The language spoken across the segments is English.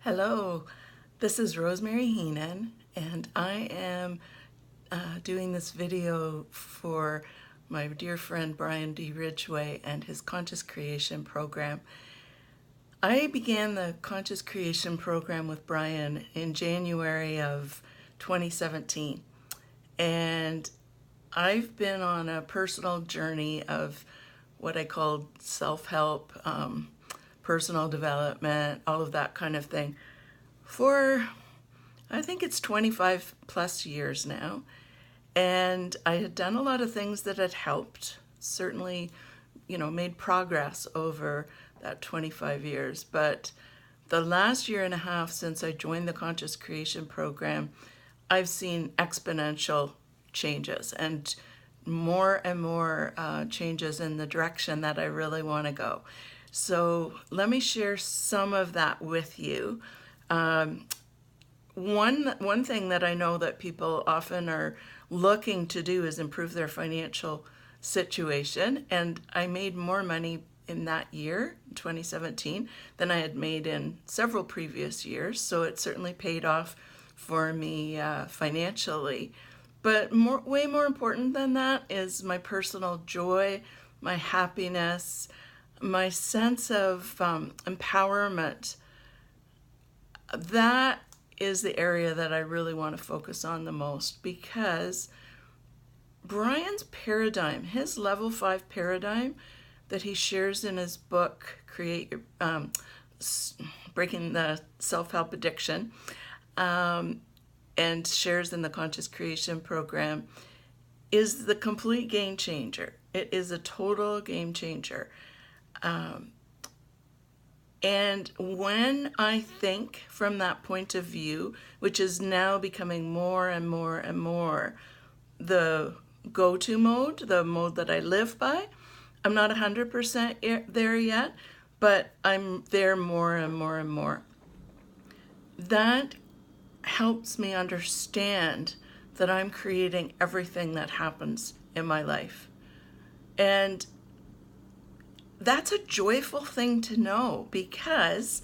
Hello, this is Rosemary Heenan, and I am doing this video for my dear friend Brian D. Ridgway and his Conscious Creation program. I began the Conscious Creation program with Brian in January of 2017, and I've been on a personal journey of what I call self-help, personal development, all of that kind of thing for, I think it's 25 plus years now. And I had done a lot of things that had helped, certainly, made progress over that 25 years. But the last year and a half since I joined the Conscious Creation program, I've seen exponential changes and more changes in the direction that I really want to go. So let me share some of that with you. One thing that I know that people often are looking to do is improve their financial situation, and I made more money in that year, 2017, than I had made in several previous years, so it certainly paid off for me financially. But way more important than that is my personal joy, my happiness, my sense of empowerment. That is the area that I really want to focus on the most, because Brian's paradigm, his level 5 paradigm that he shares in his book, Breaking the Self-Help Addiction, and shares in the Conscious Creation program, is the complete game changer. It is a total game changer. And when I think from that point of view, which is now becoming more and more the go-to mode, the mode that I live by, I'm not 100% there yet, but I'm there more and more. That helps me understand that I'm creating everything that happens in my life. And that's a joyful thing to know, because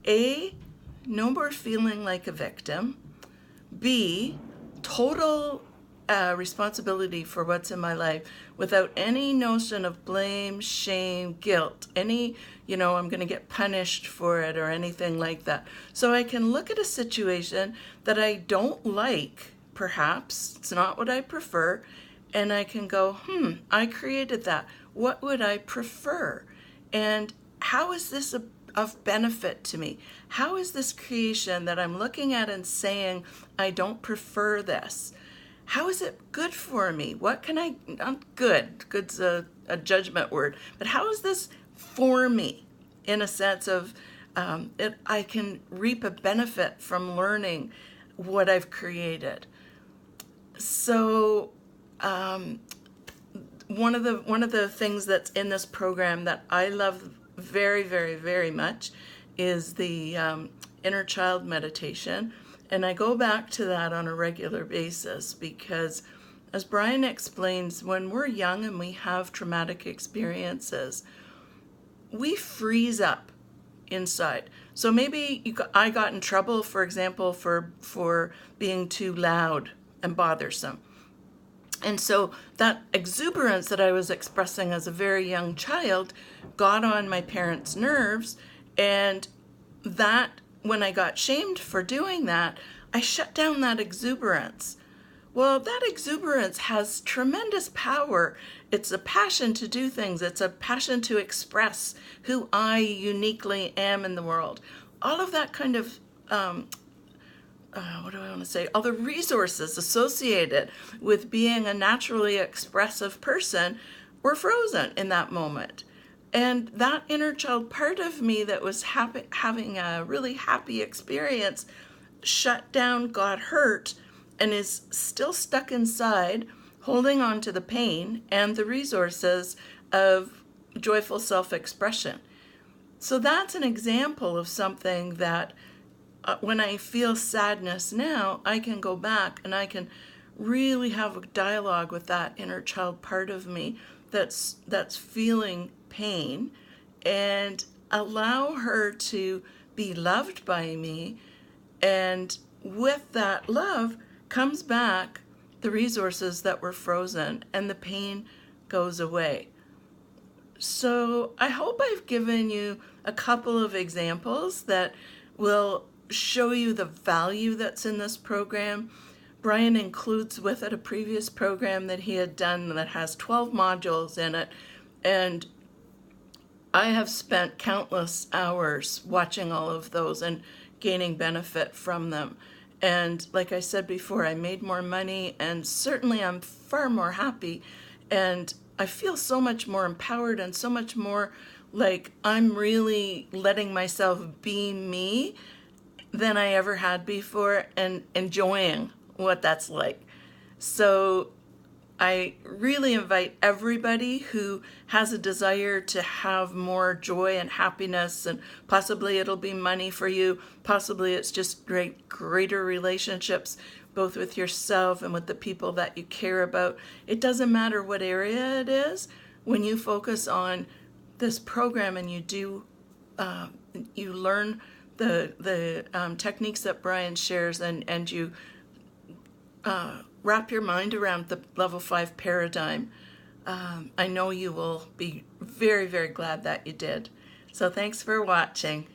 A, no more feeling like a victim, B, total responsibility for what's in my life without any notion of blame, shame, guilt, I'm going to get punished for it or anything like that. So I can look at a situation that I don't like, perhaps, it's not what I prefer, and I can go, I created that. What would I prefer? And how is this of benefit to me? How is this creation that I'm looking at and saying, I don't prefer this? How is it good for me? What can I, not good, good's a judgment word, but how is this for me in a sense of I can reap a benefit from learning what I've created? So one of the things that's in this program that I love very much is the inner child meditation. And I go back to that on a regular basis because, as Brian explains, when we're young and we have traumatic experiences, we freeze up inside. So maybe I got in trouble, for example, for being too loud and bothersome. And so that exuberance that I was expressing as a very young child got on my parents' nerves, and that, when I got shamed for doing that, I shut down that exuberance. Well, that exuberance has tremendous power. It's a passion to do things. It's a passion to express who I uniquely am in the world. All of that kind of all the resources associated with being a naturally expressive person were frozen in that moment. And that inner child part of me that was having a really happy experience shut down, got hurt, and is still stuck inside, holding on to the pain and the resources of joyful self-expression. So that's an example of something that when I feel sadness now, I can go back and I can really have a dialogue with that inner child part of me that's feeling pain, and allow her to be loved by me. And with that love comes back the resources that were frozen, and the pain goes away. So I hope I've given you a couple of examples that will show you the value that's in this program. Brian includes with it a previous program that he had done that has 12 modules in it, and I have spent countless hours watching all of those and gaining benefit from them. And like I said before, I made more money, and certainly I'm far more happy, and I feel so much more empowered and so much more like I'm really letting myself be me than I ever had before, and enjoying what that's like. So I really invite everybody who has a desire to have more joy and happiness, and possibly it'll be money for you, possibly it's just greater relationships, both with yourself and with the people that you care about. It doesn't matter what area it is. When you focus on this program and you learn the techniques that Brian shares, and you wrap your mind around the level 5 paradigm, I know you will be very, very glad that you did. So thanks for watching.